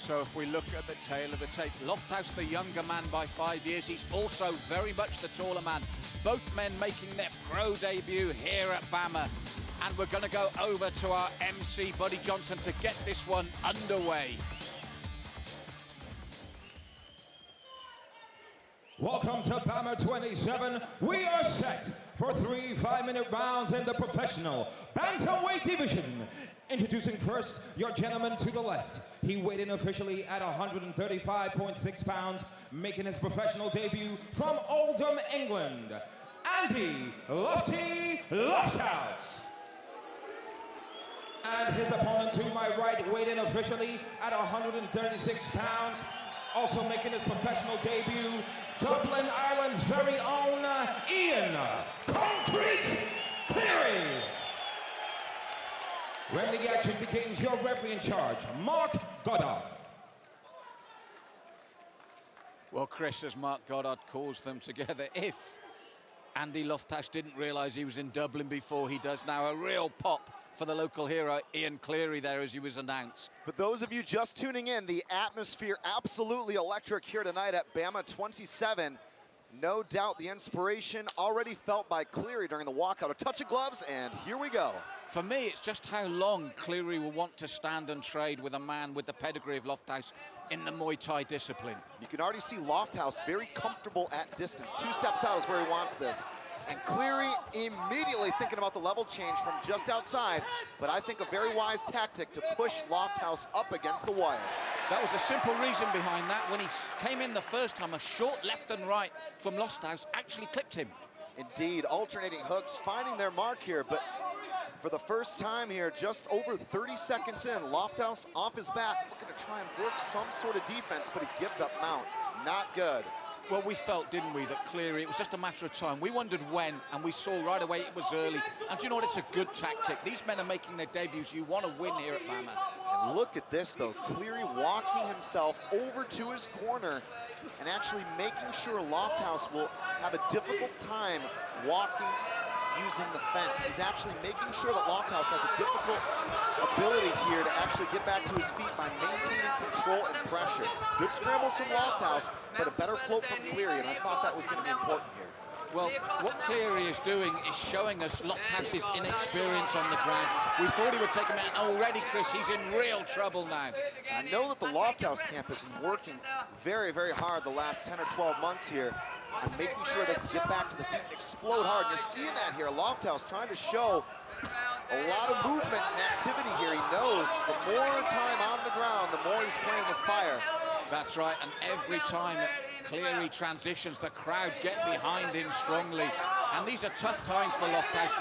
So if we look at the tail of the tape, Lofthouse, the younger man by 5 years, he's also very much the taller man. Both men making their pro debut here at BAMMA. And we're going to go over to our MC, Buddy Johnson, to get this one underway. Welcome to BAMMA 27. We are set for 3 5-minute rounds in the professional bantamweight division. Introducing first, your gentleman to the left. He weighed in officially at 135.6 pounds, making his professional debut from Oldham, England, Andy Lofty Lofthouse. And his opponent to my right weighed in officially at 136 pounds, also making his professional debut, Dublin, Ireland's very own Ian Concrete Cleary. When the action begins, your referee in charge, Mark Goddard. Well, Chris, as Mark Goddard calls them together, if Andy Lofthouse didn't realise he was in Dublin before, he does now. A real pop for the local hero, Ian Cleary, there as he was announced. For those of you just tuning in, the atmosphere absolutely electric here tonight at BAMMA 27. No doubt the inspiration already felt by Cleary during the walkout. A touch of gloves, and here we go. For me, it's just how long Cleary will want to stand and trade with a man with the pedigree of Lofthouse in the Muay Thai discipline. You can already see Lofthouse very comfortable at distance. 2 steps out is where he wants this. And Cleary immediately thinking about the level change from just outside, but I think a very wise tactic to push Lofthouse up against the wire. That was a simple reason behind that. When he came in the first time, a short left and right from Lofthouse actually clipped him. Indeed, alternating hooks, finding their mark here, but for the first time here, just over 30 seconds in, Lofthouse off his back, looking to try and work some sort of defense, but he gives up mount. Not good. Well, we felt, didn't we, that Cleary, it was just a matter of time. We wondered when, and we saw right away it was early. And do you know what? It's a good tactic. These men are making their debuts. You want to win here at BAMMA. And look at this, though. Cleary walking himself over to his corner and actually making sure Lofthouse will have a difficult time walking using the fence. He's actually making sure that Lofthouse has a difficult ability here to actually get back to his feet by maintaining control and pressure. Good scrambles from Lofthouse, but a better float from Cleary, and I thought that was going to be important here. Well, what Cleary is doing is showing us Lofthouse's inexperience on the ground. We thought he would take him out, and already, Chris, he's in real trouble now. And I know that the Lofthouse camp has been working very, very hard the last 10 or 12 months here and making sure they can get back to the feet and explode hard. And you're seeing that here. Lofthouse trying to show a lot of movement and activity here. He knows the more time on the ground, the more he's playing with fire. That's right, and every time Cleary transitions, the crowd get behind him strongly. And these are tough times for Lofthouse.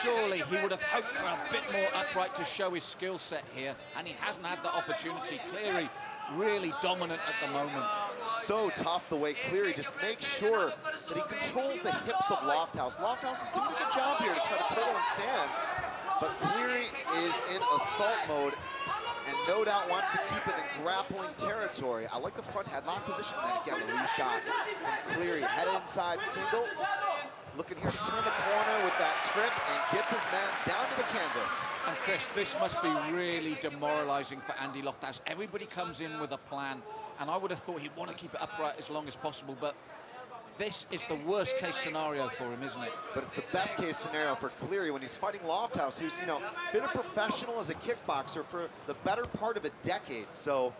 Surely he would have hoped for a bit more upright to show his skill set here, and he hasn't had the opportunity. Cleary really dominant at the moment. So tough the way Cleary just makes sure that he controls the hips of Lofthouse. Lofthouse is doing a good job here to try to turtle and stand, but Cleary is in assault mode and no doubt wants to keep it in grappling territory. I like the front headlock position, and again, the re-shot from Cleary. Head inside single, looking here to turn the corner with that trip and gets his man down to the canvas. And Chris, this must be really demoralizing for Andy Lofthouse. Everybody comes in with a plan, and I would have thought he'd want to keep it upright as long as possible, but this is the worst case scenario for him, isn't it? But it's the best case scenario for Cleary when he's fighting Lofthouse, who's, you know, been a professional as a kickboxer for the better part of a decade. So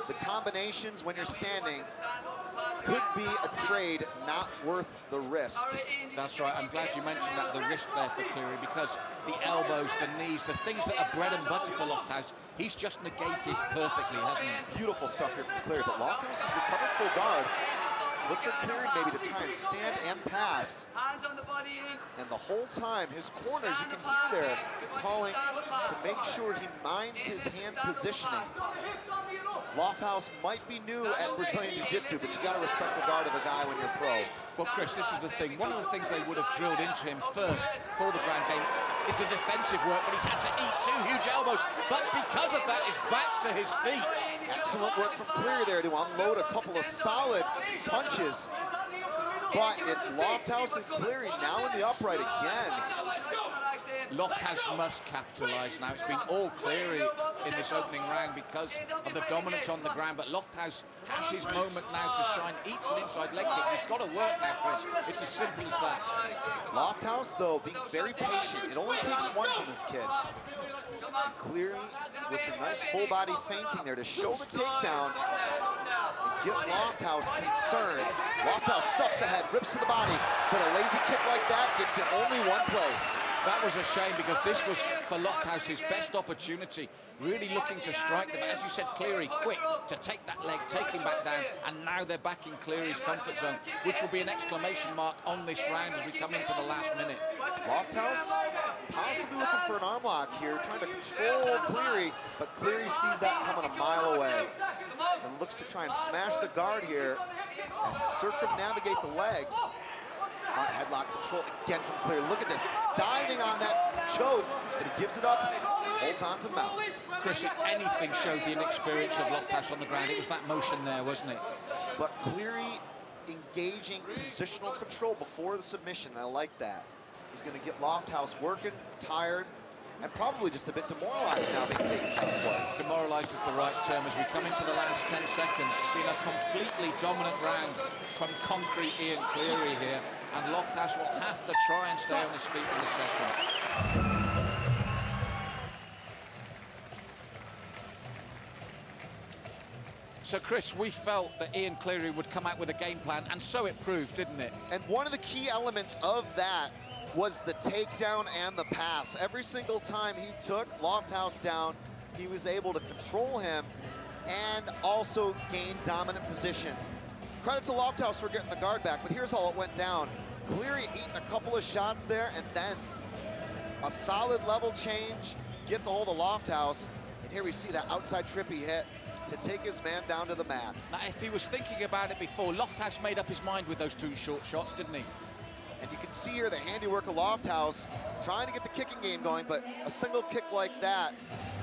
the combinations when you're standing could be a trade not worth the risk. That's right. I'm glad you mentioned that, the risk there for Cleary, because the elbows, the knees, the things that are bread and butter for Lofthouse, he's just negated perfectly, hasn't he? Beautiful stuff here from Cleary, but Lofthouse has recovered full guard. Look for Cleary maybe to try and stand and pass. And the whole time, his corners, you can hear there, calling to make sure he minds his hand positioning. Lofthouse might be new at Brazilian Jiu-Jitsu, but you gotta respect the guard of a guy when you're pro. Well, Chris, this is the thing. One of the things they would have drilled into him first for the ground game is the defensive work, but he's had to eat 2 huge elbows. But because of that, he's back to his feet. Excellent work from Cleary there to unload a couple of solid punches. But it's Lofthouse and Cleary now in the upright again. Lofthouse must capitalise now. It's been all Cleary in this opening round because of the dominance on the ground, but Lofthouse has his moment now to shine. Eats an inside leg kick. He's got to work now, Chris. It's as simple as that. Lofthouse, though, being very patient. It only takes one from this kid. And Cleary with some nice full body feinting there to show the takedown and get Lofthouse concerned. Lofthouse stuffs the head, rips to the body, but a lazy kick like that gets in only one place. That was a shame because this was for Lofthouse his best opportunity, really looking to strike them. As you said, Cleary quick to take that leg, take him back down, and now they're back in Cleary's comfort zone, which will be an exclamation mark on this round as we come into the last minute. Lofthouse possibly looking for an arm lock here, trying to control Cleary, but Cleary sees that coming a mile away and looks to try and smash the guard here and circumnavigate the legs. Front headlock control again from Cleary. Look at this, diving on that choke, but he gives it up, holds on to the mount. Chris, if anything showed the inexperience of Lofthouse on the ground, it was that motion there, wasn't it? But Cleary engaging positional control before the submission, I like that. He's going to get Lofthouse working, tired, and probably just a bit demoralized now being taken down twice. Demoralized is the right term as we come into the last 10 seconds. It's been a completely dominant round from Concrete Ian Cleary here, and Lofthouse will have to try and stay on his feet in the second. So, Chris, we felt that Ian Cleary would come out with a game plan, and so it proved, didn't it? And one of the key elements of that was the takedown and the pass. Every single time he took Lofthouse down, he was able to control him and also gain dominant positions. Credit to Lofthouse for getting the guard back, but here's how it went down. Cleary eating a couple of shots there, and then a solid level change, gets a hold of Lofthouse, and here we see that outside trip he hit to take his man down to the mat. Now, if he was thinking about it before, Lofthouse made up his mind with those two short shots, didn't he? And you can see here the handiwork of Lofthouse trying to get the kicking game going, but a single kick like that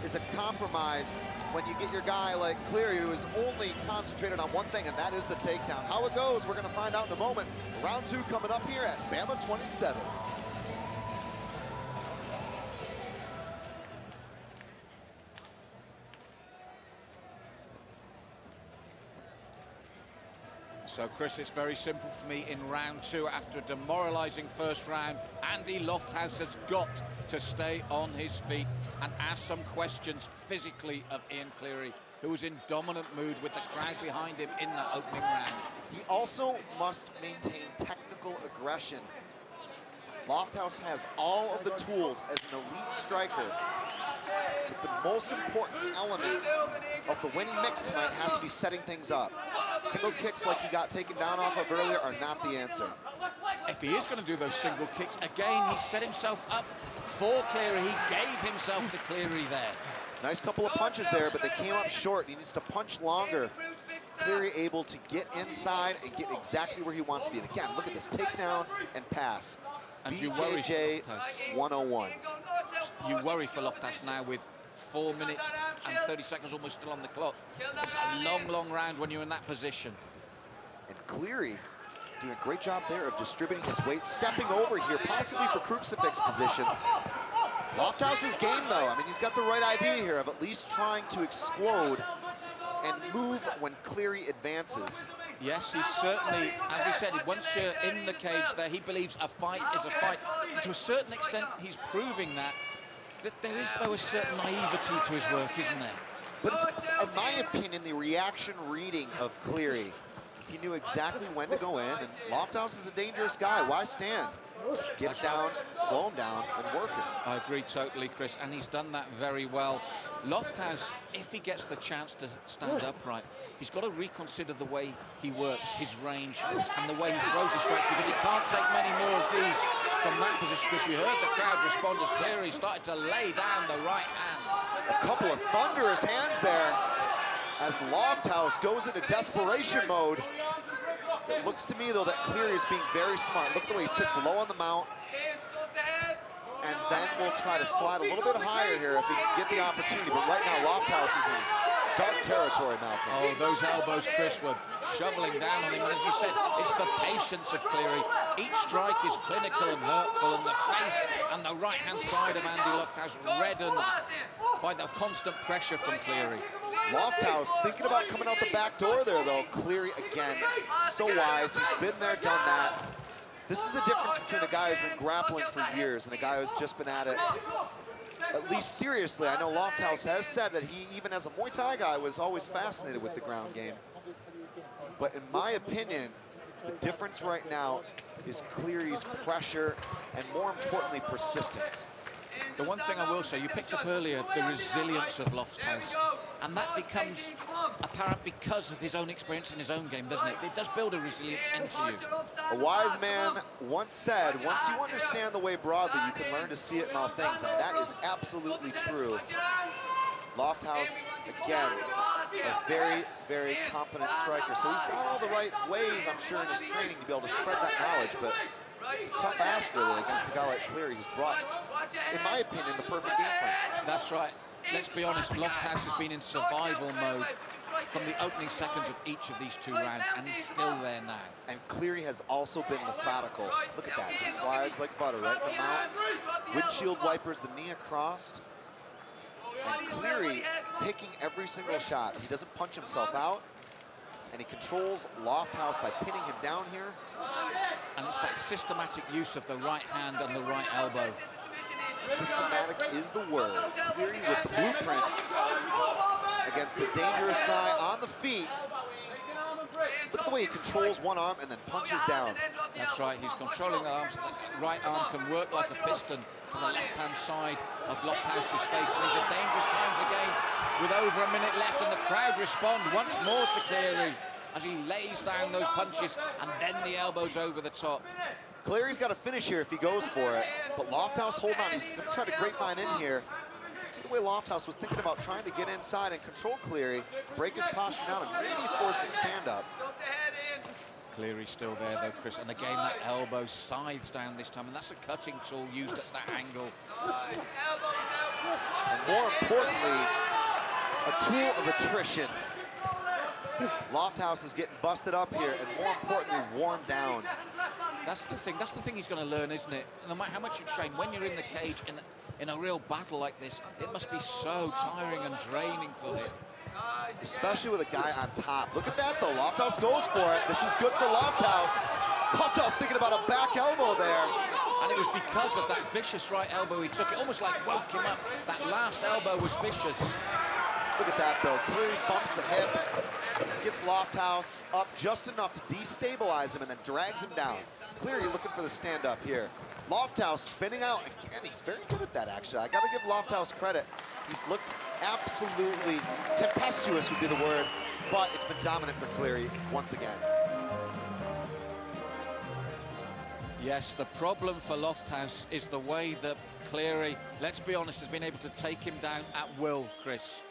is a compromise when you get your guy like Cleary, who is only concentrated on one thing, and that is the takedown. How it goes, we're going to find out in a moment. Round two coming up here at BAMMA 27. So, Chris, it's very simple for me in round two. After a demoralizing first round, Andy Lofthouse has got to stay on his feet and ask some questions physically of Ian Cleary, who was in dominant mood with the crowd behind him in that opening round. He also must maintain technical aggression. Lofthouse has all of the tools as an elite striker, but the most important element of the winning mix tonight has to be setting things up. Single kicks like he got taken down off of earlier are not the answer. If he is going to do those single kicks, again, he set himself up for Cleary. He gave himself to Cleary there. Nice couple of punches there, but they came up short. He needs to punch longer. Cleary able to get inside and get exactly where he wants to be. And again, look at this takedown and pass. And BJJ 101. You worry for Lofthouse now with 4 minutes and 30 seconds almost still on the clock. It's a long, long round when you're in that position. And Cleary doing a great job there of distributing his weight, stepping over here, possibly for crucifix position. Lofthouse's game, though, I mean, he's got the right idea here of at least trying to explode and move when Cleary advances. Yes, he's certainly, as he said, once you're in the cage there, he believes a fight is a fight. And to a certain extent, he's proving that there is, though, a certain naivety to his work, isn't there? But it's, in my opinion, the reaction reading of Cleary. He knew exactly when to go in, and Lofthouse is a dangerous guy. Why stand? Get down, slow him down, and work him. I agree totally, Chris, and he's done that very well. Lofthouse, if he gets the chance to stand upright, he's got to reconsider the way he works, his range, and the way he throws his strikes, because he can't take many more of these from that position, because we heard the crowd respond as Cleary started to lay down the right hands. A couple of thunderous hands there as Lofthouse goes into desperation mode. It looks to me, though, that Cleary is being very smart. Look at the way he sits low on the mount. And then we'll try to slide a little bit higher here if we can get the opportunity. But right now, Lofthouse is in dark territory, Malcolm. Oh, those elbows, Chris, were shoveling down on him. And as you said, it's the patience of Cleary. Each strike is clinical and hurtful, and the face and the right-hand side of Andy Lofthouse reddened by the constant pressure from Cleary. Lofthouse thinking about coming out the back door there, though. Cleary, again, so wise. He's been there, done that. This is the difference between a guy who's been grappling for years and a guy who's just been at it, at least seriously. I know Lofthouse has said that he, even as a Muay Thai guy, was always fascinated with the ground game. But in my opinion, the difference right now is Cleary's pressure and, more importantly, persistence. The one thing I will say, you picked up earlier the resilience of Lofthouse, and that becomes apparent because of his own experience in his own game, doesn't it? It does build a resilience into you. A wise man once said, once you understand the way broadly, you can learn to see it in all things, and that is absolutely true. Lofthouse, again, a very, very competent striker. So he's got all the right ways, I'm sure, in his training to be able to spread that knowledge, but it's a tough ask, really, against a guy like Cleary, who's brought, in my opinion, the perfect game plan. That's right. Let's be honest, Lofthouse has been in survival mode from the opening seconds of each of these two rounds, and he's still there now. And Cleary has also been methodical. Look at that, just slides like butter right in the mount. Windshield wipers, the knee across. And Cleary picking every single shot. He doesn't punch himself out, and he controls Lofthouse by pinning him down here. And it's that systematic use of the right hand and the right elbow. Systematic is the word. Cleary with the blueprint against a dangerous guy on the feet. Look at the way he controls one arm and then punches down. That's right, he's controlling that arm so that right arm can work like a piston to the left-hand side of Lofthouse's face. And these are dangerous times again with over a minute left, and the crowd respond once more to Cleary as he lays down those punches and then the elbows over the top. Cleary's got to finish here if he goes for it, but Lofthouse holding on. He's going to try to grapevine in here. You can see the way Lofthouse was thinking about trying to get inside and control Cleary, break his posture down, and maybe force a stand-up. Cleary's still there, though, Chris, and again, that elbow scythes down this time, and that's a cutting tool used at that angle. And more importantly, a tool of attrition. Lofthouse is getting busted up here, and more importantly, worn down. That's the thing he's going to learn, isn't it? No matter how much you train, when you're in the cage in a real battle like this, it must be so tiring and draining for him. Especially with a guy on top. Look at that, though. Lofthouse goes for it. This is good for Lofthouse. Lofthouse thinking about a back elbow there. And it was because of that vicious right elbow he took. It almost like woke him up. That last elbow was vicious. Look at that, though. Cleary bumps the hip, gets Lofthouse up just enough to destabilize him and then drags him down. Cleary looking for the stand-up here. Lofthouse spinning out. Again, he's very good at that, actually. I got to give Lofthouse credit. He's looked absolutely tempestuous would be the word, but it's been dominant for Cleary once again. Yes, the problem for Lofthouse is the way that Cleary, let's be honest, has been able to take him down at will, Chris.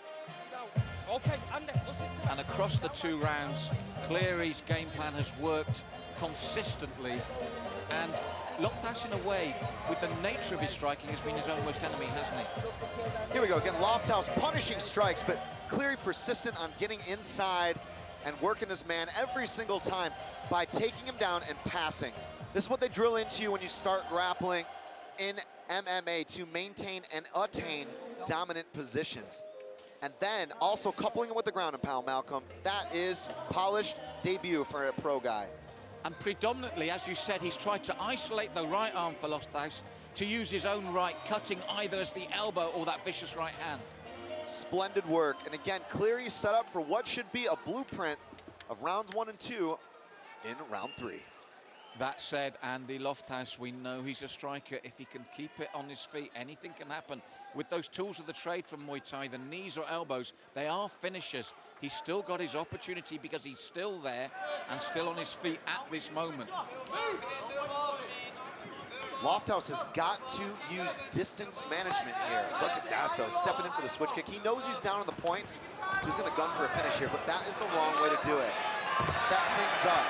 And across the two rounds, Cleary's game plan has worked consistently, and Lofthouse, in a way, with the nature of his striking, has been his own worst enemy, hasn't he? Here we go, again, Lofthouse punishing strikes, but Cleary persistent on getting inside and working his man every single time by taking him down and passing. This is what they drill into you when you start grappling in MMA, to maintain and attain dominant positions. And then also coupling it with the ground and pound, Malcolm. That is polished debut for a pro guy. And predominantly, as you said, he's tried to isolate the right arm for Lofthouse to use his own right, cutting either as the elbow or that vicious right hand. Splendid work. And again, Cleary set up for what should be a blueprint of rounds 1 and 2 in round 3. That said, Andy Lofthouse, we know he's a striker. If he can keep it on his feet, anything can happen. With those tools of the trade from Muay Thai, the knees or elbows, they are finishers. He's still got his opportunity because he's still there and still on his feet at this moment. Lofthouse has got to use distance management here. Look at that, though, stepping in for the switch kick. He knows he's down on the points, so he's going to gun for a finish here, but that is the wrong way to do it. Set things up.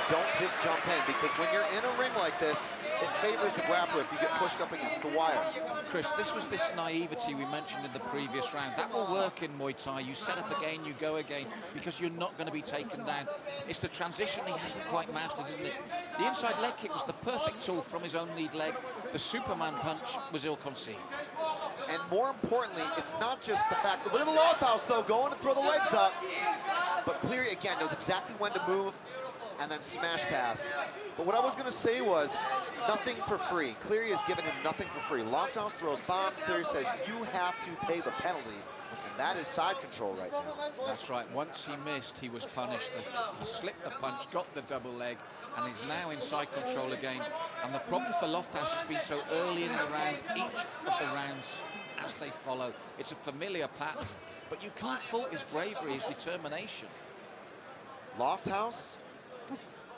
Don't just jump in, because when you're in a ring like this, it favors the grappler if you get pushed up against the wire. Chris, this was this naivety we mentioned in the previous round. That will work in Muay Thai. You set up again, you go again, because you're not going to be taken down. It's the transition he hasn't quite mastered, isn't it? The inside leg kick was the perfect tool from his own lead leg. The Superman punch was ill-conceived. And more importantly, it's not just the fact that, look at the Lofthouse though, going to throw the legs up. But Cleary, again, knows exactly when to move and then smash pass. But what I was gonna say was, nothing for free. Cleary has given him nothing for free. Lofthouse throws bombs, Cleary says, you have to pay the penalty. And that is side control right now. That's right. Once he missed, he was punished. He slipped the punch, got the double leg, and is now in side control again. And the problem for Lofthouse has been so early in the round, each of the rounds as they follow. It's a familiar pattern, but you can't fault his bravery, his determination. Lofthouse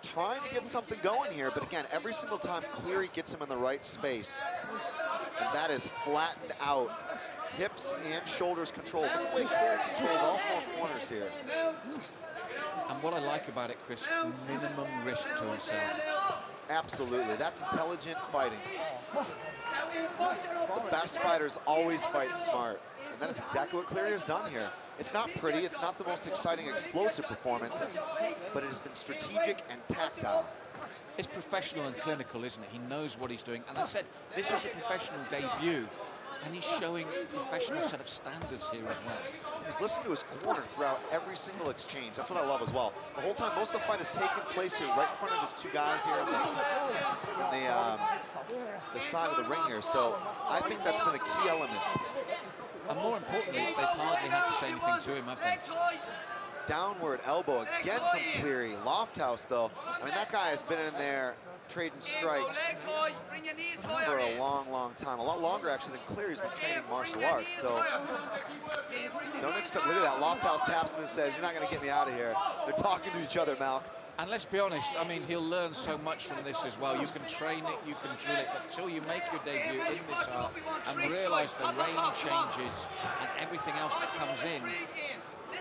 trying to get something going here, but again, every single time Cleary gets him in the right space, and that is flattened out. Hips and shoulders control. Look at the way Cleary controls all four corners here. And what I like about it, Chris, minimum risk to himself. Absolutely, that's intelligent fighting. The best fighters always fight smart, and that is exactly what Cleary has done here. It's not pretty, it's not the most exciting, explosive performance, but it has been strategic and tactile. It's professional and clinical, isn't it? He knows what he's doing. And I said, this is a professional debut, and he's showing a professional set of standards here as well. He's listened to his corner throughout every single exchange. That's what I love as well. The whole time, most of the fight has taken place here, right in front of his two guys here in the side of the ring here. So I think that's been a key element. And more importantly, they've hardly had to say anything to him, have they? Downward elbow again from Cleary. Lofthouse, though, I mean, that guy has been in there trading strikes for a long, long time. A lot longer, actually, than Cleary's been training martial arts. So don't expect, look at that. Lofthouse taps him and says, you're not going to get me out of here. They're talking to each other, Malk. And let's be honest, I mean, he'll learn so much from this as well. You can train it, you can drill it, but until you make your debut in this art and realize the range changes and everything else that comes in,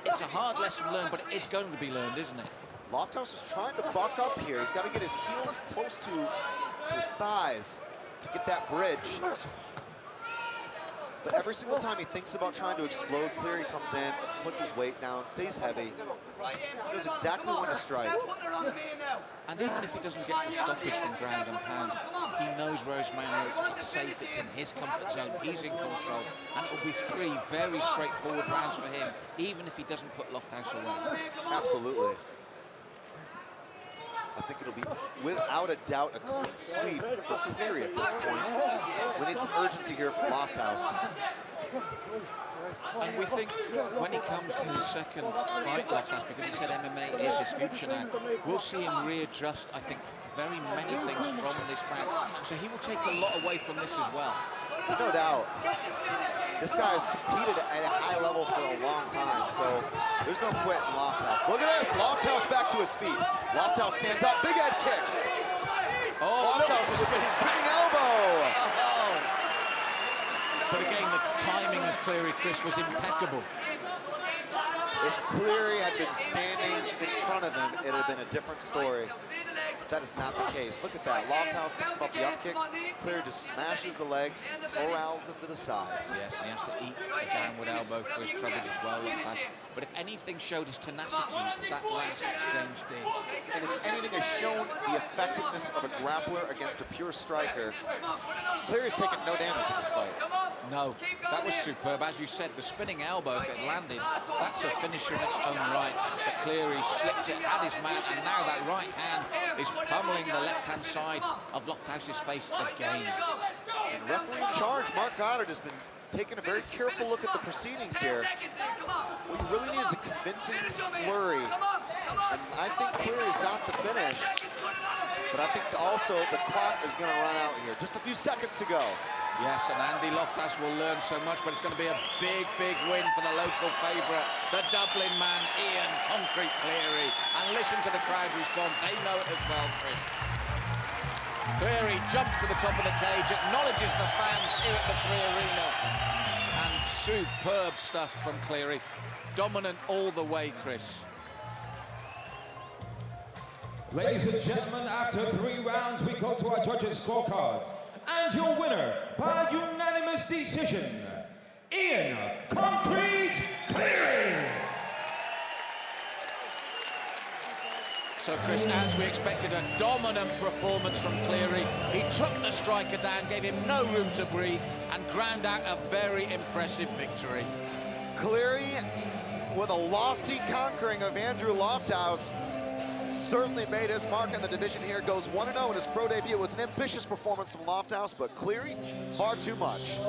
it's a hard lesson learned, but it is going to be learned, isn't it? Lofthouse is trying to buck up here. He's got to get his heels close to his thighs to get that bridge. But every single time he thinks about trying to explode, Cleary comes in, puts his weight down, stays heavy. He knows exactly when to strike. And even if he doesn't get the stoppage from ground and pound, he knows where his man is. It's safe, it's in his comfort zone, he's in control. And it'll be 3 very straightforward rounds for him, even if he doesn't put Lofthouse away. Absolutely. I think it'll be, without a doubt, a clean sweep for Cleary at this point. We need some urgency here from Lofthouse. And we think when he comes to his second fight, Lofthouse, because he said MMA is his future now, we'll see him readjust, I think, very many things from this bout. So he will take a lot away from this as well. No doubt. This guy has competed at a high level for a long time, so there's no quit in Lofthouse. Look at this, Lofthouse back to his feet. Lofthouse stands up, big head kick. Oh, Lofthouse with a spinning elbow. Oh. But again, the timing of Cleary, Chris, was impeccable. If Cleary had been standing in front of him, it would have been a different story. That is not the case. Look at that. Lofthouse thinks about the up kick. Cleary just smashes the legs, corrals them to the side. Yes, and he has to eat the downward elbow for his troubles as well, Lofthouse. But if anything showed his tenacity, that last exchange did. And if anything has shown the effectiveness of a grappler against a pure striker, Cleary's taken no damage in this fight. No, that was superb. As you said, the spinning elbow, if it landed, that's a finisher in its own right. But Cleary slipped it at his man, and now that right hand is pummeling the left-hand side of Lofthouse's face again. And referee in charge, Mark Goddard, has been taking a very careful look at the proceedings here. What you really need is a convincing flurry. And I think Cleary's got the finish. But I think also the clock is going to run out here. Just a few seconds to go. Yes, and Andy Lofthouse will learn so much, but it's going to be a big, big win for the local favourite, the Dublin man, Ian Concrete Cleary. And listen to the crowd respond. They know it as well, Chris. Cleary jumps to the top of the cage, acknowledges the fans here at the 3 Arena. And superb stuff from Cleary. Dominant all the way, Chris. Ladies and gentlemen, after 3 rounds, we go to our judges' scorecards. And your winner, by unanimous decision, Ian Concrete Cleary. So, Chris, as we expected, a dominant performance from Cleary. He took the striker down, gave him no room to breathe, and ground out a very impressive victory. Cleary, with a lofty conquering of Andrew Lofthouse, certainly made his mark in the division here. Goes 1-0 in his pro debut. It was an ambitious performance from Lofthouse, but Cleary, far too much.